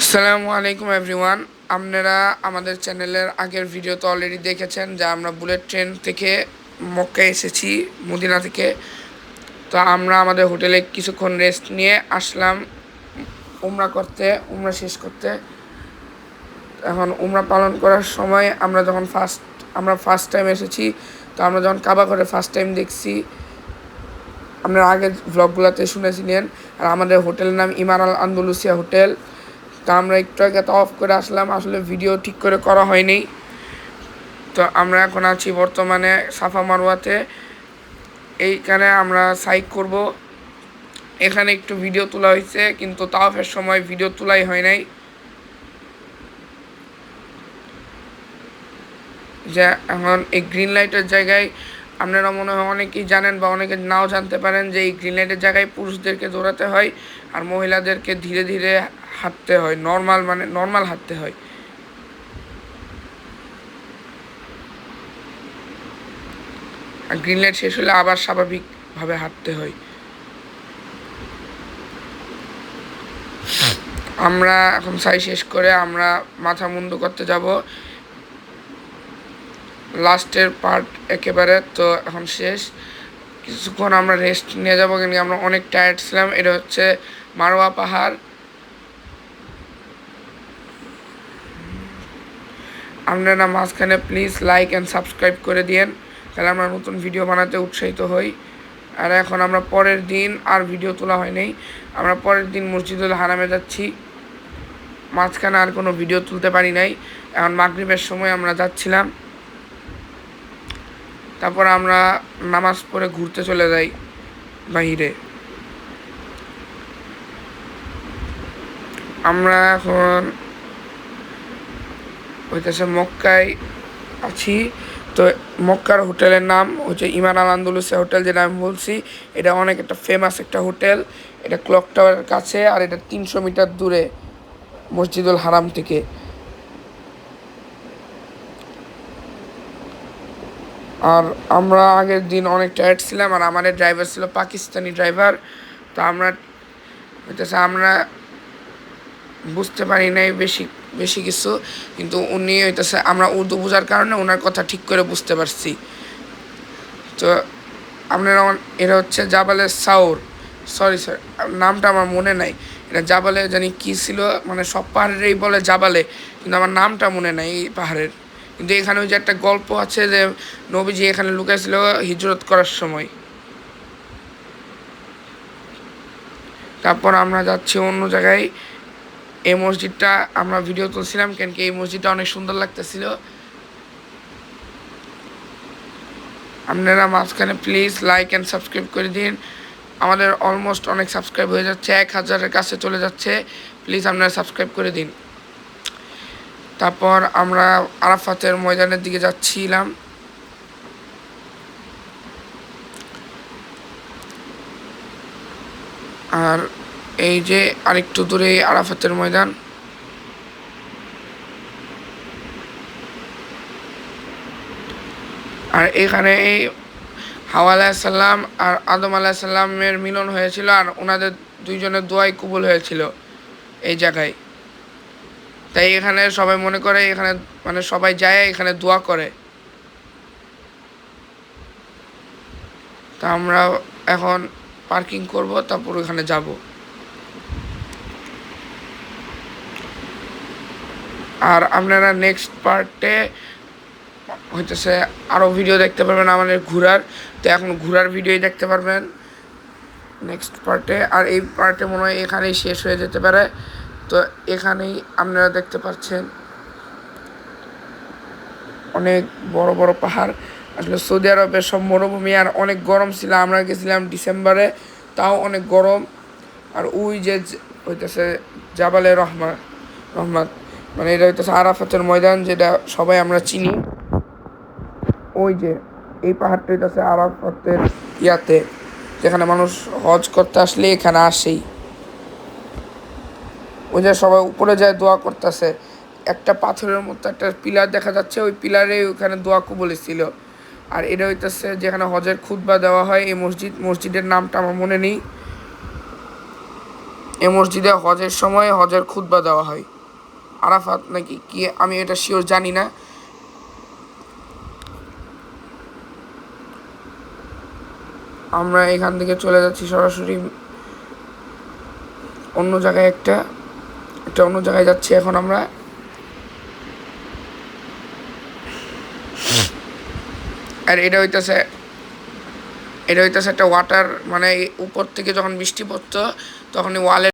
আসসালামু আলাইকুম এভরিওয়ান। আপনারা আমাদের চ্যানেলের আগের ভিডিও তো অলরেডি দেখেছেন যে আমরা বুলেট ট্রেন থেকে মক্কা এসেছি, মদিনা থেকে। তো আমরা আমাদের হোটেলে কিছুক্ষণ রেস্ট নিয়ে আসলাম উমরা করতে, উমরা শেষ করতে। এখন উমরা পালন করার সময় আমরা ফার্স্ট টাইম এসেছি। তো আমরা যখন কাবা ঘরে ফার্স্ট টাইম দেখছি, আপনারা আগের ভ্লগগুলোতে শুনেছিলেন। আর আমাদের হোটেলের নাম ইমার আল আন্দুলুসিয়া হোটেল। তা আমরা একটু আগে তো অফ করে আসলাম, আসলে ভিডিও ঠিক করে করা হয়নি। তো আমরা এখন আছি বর্তমানে সাফা মারওয়াতে। এইখানে আমরা সাইক করব। এখানে একটু ভিডিও তোলা হয়েছে, কিন্তু তাওয়াফের সময় ভিডিও তোলাই হয় নাই। যে এখন এই গ্রিন লাইটের জায়গায় আপনারা মনে হয় অনেকেই জানেন বা অনেকে নাও জানতে পারেন যে এই গ্রিন লাইটের জায়গায় পুরুষদেরকে দৌড়াতে হয় আর মহিলাদেরকে ধীরে ধীরে হাঁটতে হয়, নর্মাল হাঁটতে হয়। আর গ্রিন লাইট শেষ হলে আবার স্বাভাবিকভাবে হাঁটতে হয়। আমরা এখন সাই শেষ করে আমরা মাথা মুন্ডু করতে যাব, লাস্টের পার্ট একেবারে। তো এখন শেষ, কিছুক্ষণ আমরা রেস্ট নিয়ে যাবো, কিন্তু আমরা অনেক টায়ার্ড ছিলাম। এটা হচ্ছে মারোয়া পাহাড়। আপনারা মাঝখানে প্লিজ লাইক অ্যান্ড সাবস্ক্রাইব করে দিন, তাহলে আমরা নতুন ভিডিও বানাতে উৎসাহিত হই। আর এখন আমরা পরের দিন আর ভিডিও তোলা হয়নি, আমরা পরের দিন মসজিদুল হারামে যাচ্ছি। মাঝখানে আর কোনো ভিডিও তুলতে পারি নাই। এখন মাগরিবের সময় আমরা যাচ্ছিলাম, তারপর আমরা নামাজ পড়ে ঘুরতে চলে যাই বাহিরে। আমরা এখন হইতেছে মক্কায় আছি। তো মক্কার হোটেলের নাম হচ্ছে ইমান আল আন্দুলুসিয়া হোটেল, যেটা আমি বলছি। এটা অনেক একটা ফেমাস একটা হোটেল। এটা ক্লক টাওয়ারের কাছে, আর এটা 300 মিটার দূরে মসজিদুল হারাম থেকে। আর আমরা আগের দিন অনেক টায়ার্ড ছিলাম, আর আমাদের ড্রাইভার ছিল পাকিস্তানি ড্রাইভার। তো আমরা বুঝতে পারি নাই বেশি বেশি কিছু, কিন্তু উনি হইতেছে আমরা উর্দু বোঝার কারণে ওনার কথা ঠিক করে বুঝতে পারছি। তো আপনারা এটা হচ্ছে জাবালে সাউর, সরি স্যার নামটা আমার মনে নাই। এটা জাবালে জানি কী ছিল, মানে সব পাহাড়েরই বলে জাবালে, কিন্তু আমার নামটা মনে নাই এই পাহাড়ের। কিন্তু এখানে ওই যে একটা গল্প আছে যে নবীজি এখানে লুকাইছিল হিজরত করার সময়। তারপর আমরা যাচ্ছি অন্য জায়গায়। এই মসজিদটা আমরা ভিডিও তুলছিলাম, কেন কি এই মসজিদটা অনেক সুন্দর লাগতেছিল। আপনারা মাঝখানে প্লিজ লাইক অ্যান্ড সাবস্ক্রাইব করে দিন। আমাদের অলমোস্ট অনেক সাবস্ক্রাইব হয়ে যাচ্ছে, 1000-এর কাছে চলে যাচ্ছে। প্লিজ আপনারা সাবস্ক্রাইব করে দিন। তারপর আমরা আরাফাতের ময়দানের দিকে যাচ্ছিলাম। আর এই যে আরেকটু দূরে আরাফাতের ময়দান। আর এখানে এই হাওয়া আলাইসাল্লাম আর আদম আলাইসাল্লামের মিলন হয়েছিল, আর ওনাদের দুইজনের দোয়াই কবুল হয়েছিল এই জায়গায়। তাই এখানে সবাই মনে করে, এখানে মানে সবাই যায় এখানে দোয়া করে। তা আমরা এখন পার্কিং করব, তারপর ওখানে যাব। আর আপনারা নেক্সট পার্টে হইতেছে আরও ভিডিও দেখতে পারবেন আমাদের ঘোরার। তো এখন ঘোরার ভিডিওই দেখতে পারবেন নেক্সট পার্টে। আর এই পার্টে মনে হয় এখানেই শেষ হয়ে যেতে পারে। তো এখানেই আপনারা দেখতে পাচ্ছেন অনেক বড় বড় পাহাড়। আসলে সৌদি আরবের সব মরুভূমি, আর অনেক গরম ছিল। আমরা গেছিলাম ডিসেম্বরে, তাও অনেক গরম। আর ওই যে হইতেছে জাবালে রহমাত, মানে এটা হইতেছে আরাফাতের ময়দান, যেটা সবাই আমরা চিনি। ওই যে এই পাহাড়টা হইতেছে আরাফাতের ইয়াতে, যেখানে মানুষ হজ করতে আসলে এখানে আসেই। ওই যে সবাই উপরে যায় দোয়া করতেছে, একটা পাথরের মতো একটা পিলার দেখা যাচ্ছে, ওই পিলারে ওখানে দোয়া কবুলেছিল। আর এটা হইতেছে যেখানে হজের খুতবা দেওয়া হয় এই মসজিদের নামটা আমার মনে নেই। এই মসজিদে হজের সময় হজের খুতবা দেওয়া হয়। আরাফাত নাকি কি আমি এটা শিওর জানি না। আমরা এখান থেকে চলে যাচ্ছি সরাসরি অন্য জায়গায়, একটা অন্য জায়গায় যাচ্ছি এখন আমরা। আর এটা হইতেছে একটা ওয়াটার, মানে উপর থেকে যখন বৃষ্টি পড়তো তখন ওয়ালের